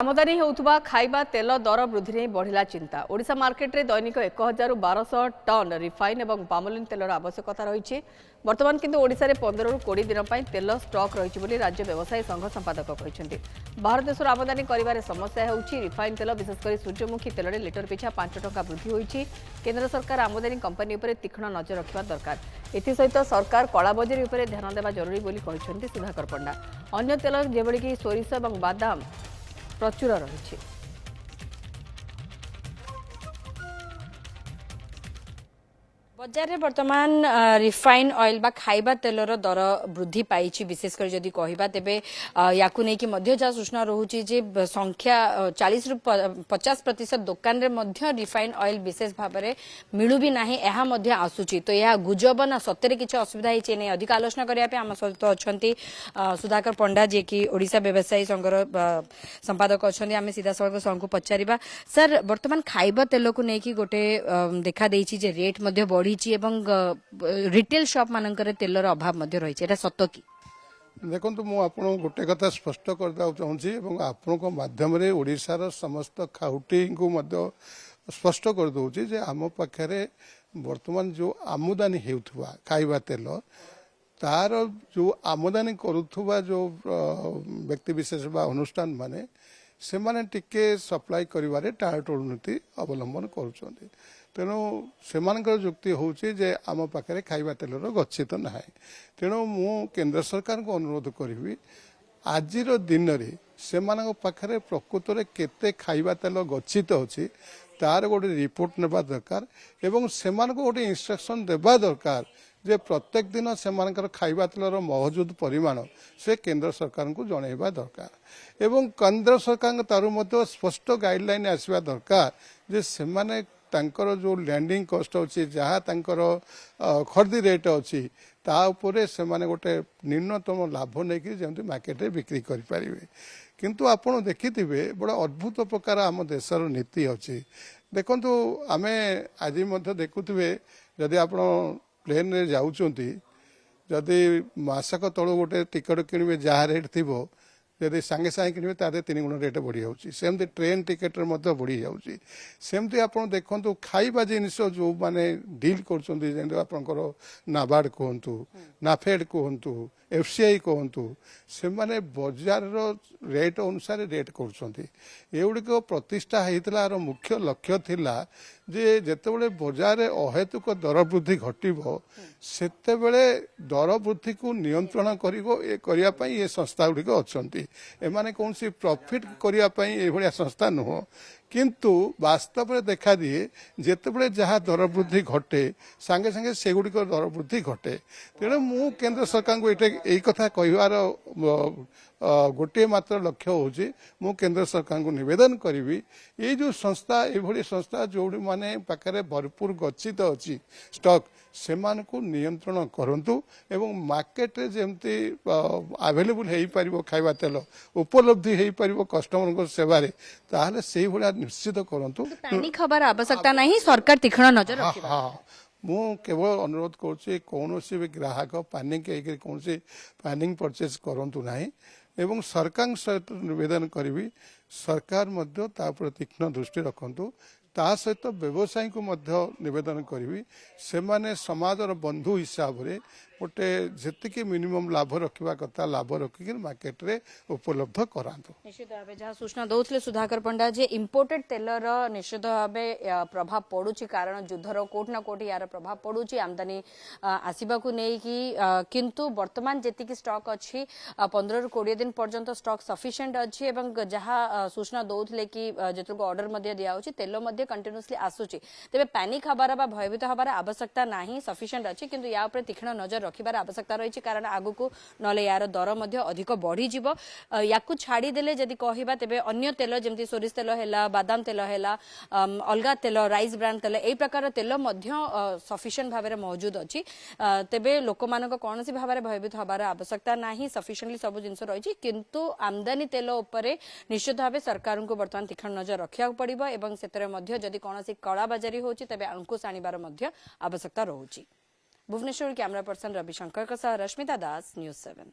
आमदानी होउथुबा खाइबा तेल दर वृद्धि नहीं बढ़िला चिंता। ओडिशा मार्केट रे दैनिक 1200 टन रिफाइन और पामोलिन तेलर आवश्यकता रही। वर्तमान किंतु ओडिशा रे 15 रु 20 दिन पर तेल स्टॉक रही बोली राज्य व्यवसायी संघ संपादक कहते। बाहर देश आमदानी कर समस्या होउछि। रिफाइन तेल विशेषकर सूर्यमुखी तेल रे लिटर पिछा 5 टंका वृद्धि होइछि। केंद्र सरकार आमदानी कंपनी उपर तीक्ष्ण नजर रखा दरकार। एसत सरकार कलाबजारी उपर ध्यान देवा जरूरी बोली कहते सुधाकर पंडा। अन्य तेल जेभली कि सोरिष और बादाम प्रचुर रही। बजार में वर्तमान रिफाइन ऑयल बा खाइबा तेलर दर वृद्धि पाई विशेषकर जदि कहबा तेबे या जहाँ सूचना रोचे जे संख्या 40 रु 50% दुकान रे मध्य रिफाइन ऑयल विशेष भाव में मिलू भी नाही एहा मध्य आसुची। तो यह गुजब ना सत्य किसी असुविधा होती नहीं अधिक आलोचना करने आम सहित अच्छा सुधाकर पंडा जी की ओडिशा व्यवसायी संघर संपादक अच्छा आम सीधा सड़क संघ को पचार। सर वर्तमान खाइबा तेल को लेकिन गोटे देखा देछि जे रेट मध्य बढ़ी रिटेल शॉप मानकर तेलर अभाव रही सत कि देखो मु आपन गोटे कथा स्पष्ट करदा चाहूँगी आपण माध्यम ओडिशार समस्त खाउटी को स्पष्ट कर दूची जे आम पाखे वर्तमान जो आमदानी होउथुबा खाइबा तेल तार जो आमदानी करुथुबा जो व्यक्ति विशेष बा अनुष्ठान माने से माने टिके सप्लाई करिवारे टाळटोळ नीति अवलंबन करुछन्ति। तेणु से जुक्ति हूँ जे आम पाखे खाइबा तेलर गच्छित ना। तेणु मु केंद्र सरकार को अनुरोध करी आज दिन से पाखे प्रकृत में केते खाइबा तेल गच्छित अच्छी तार गोटे रिपोर्ट नेबा दरकार एवं से गोटे इंस्ट्रक्शन देबा दरकार जे प्रत्येक दिन से खाइबा तेलर मौजूद परिमाण से केंद्र सरकार को जनइबा दरकार एवं केंद्र सरकार तारू मध्य स्पष्ट गाइडलाइन आसवा दरकार जे से तांकर जो लैंडिंग कॉस्ट अच्छी जहाँ तांकर खरीदी रेट अच्छी ताऊपर से गोटे न्यूनतम लाभ नहीं जमी मार्केट में बिक्री करें। किंतु आपड़ देखि बड़ा अद्भुत प्रकार आम देशर नीति अच्छी। देखु आम आज देखुवे जदि आप प्लेन रे जाउचंती जदि मासक तलू गोटे टिकट किणवे जहाँ रेट थी जदि सांगे सांगे किणवे तारे 3 गुण रेट बढ़ी जाऊँगी। सेमती ट्रेन टिकेट बढ़ी जाऊँगी। सेमती आप देखु खाइबा जिनिस जो माने डील कर नाबार्ड कहतु नाफेड कहतु एफसीआई कहतु से माने बजार रेट अनुसार रेट करगुड़िक प्रतिष्ठा होता मुख्य लक्ष्य थिला जे जेतेबेले बजार अहेतुक दर वृद्धि घटो सेतेबेले दर वृद्धि को नियंत्रण करने ये संस्था गुड़िक अच्छा एमाने कौन सी प्रॉफिट करने ये संस्था नुह किंतु वास्तव में देखा दिए जितेबले जहाँ दर वृद्धि घटे सांगे सांगे सेगुड़िक दर वृद्धि घटे। तेणु मु केंद्र सरकार को यही कथा कहवार गोटे मात्र लक्ष्य हूँ मु केंद्र सरकार को निवेदन करी ये जो संस्था ये संस्था जो माने पाखे भरपूर गच्छित अच्छी स्टॉक से नियंत्रण करंतु एवं मार्केट रे जेमती अवेलेबल हो पारिबो खाइबा तेल उपलब्धि हो पारिबो कस्टमर को सेवा रे ताहले सेही भलिया निश्चित करंतु। पानी खबर आवश्यकता नहीं सरकार तीक्ष्ण नजर रखिबा। हाँ मु केवल अनुरोध करुच्ची कौन भी ग्राहक पैनिक कौन पैनिंग परचेज करंतु नहीं एवं सरकार सहित निवेदन करी सरकार मध्य तीक्ष्ण दृष्टि रखंतु ता सहित व्यवसायी को मध्य निवेदन करी से माने समाजर बंधु हिसाब से गोटे जी मिनिमम लाभ रखा कथा लाभ रखिक मार्केट रे उपलब्ध करातु। निश्चित भाव जहाँ सूचना दौले सुधाकर पंडा जे इम्पोर्टेड तेलर निश्चित भाव प्रभाव पड़ुची कारण युद्धर कोट ना कोट यार प्रभाव पड़ुची आमदानी आसवा किंतु वर्तमान जी स्टॉक अच्छी 15 रु 20 दिन पर्यंत स्टॉक सफिशिएंट अच्छी जहाँ सूचना दौले कि जो ऑर्डर दिया तेल कंटिन्यूअसली आसूची तेज पैनिक हबार भयभीत हबार आवश्यकता नहीं सफिशिएंट अच्छी किंतु या तीक्ष्ण नजर रखिबार आवश्यकता रही कारण आगु नले यार दर अधिक बढ़ी जीव या छाड़ीदे जदि कहबा तेबे अन्य तेल जमती सोरिष तेल है बादाम तेल है अलगा तेल राइस ब्रांड तेल यही प्रकार तेल सफिशिएंट भाव में मौजूद अच्छी तेबे लोक मान कौन सी भाव में भयभीत हबार आवश्यकता नहीं सफिशिएंटली सब जिन रही किंतु आमदानी तेल उपरे निश्चित भाव सरकार को बर्तमान तीक्ष्ण नजर रखा पड़ो एवं से जदि कौन कलाबाजारी होची तेबे अंकुश आनिबार आवश्यकता रहुची। भुवनेश्वर कैमरा पर्सन रविशंकर रश्मिता दास न्यूज़ 7।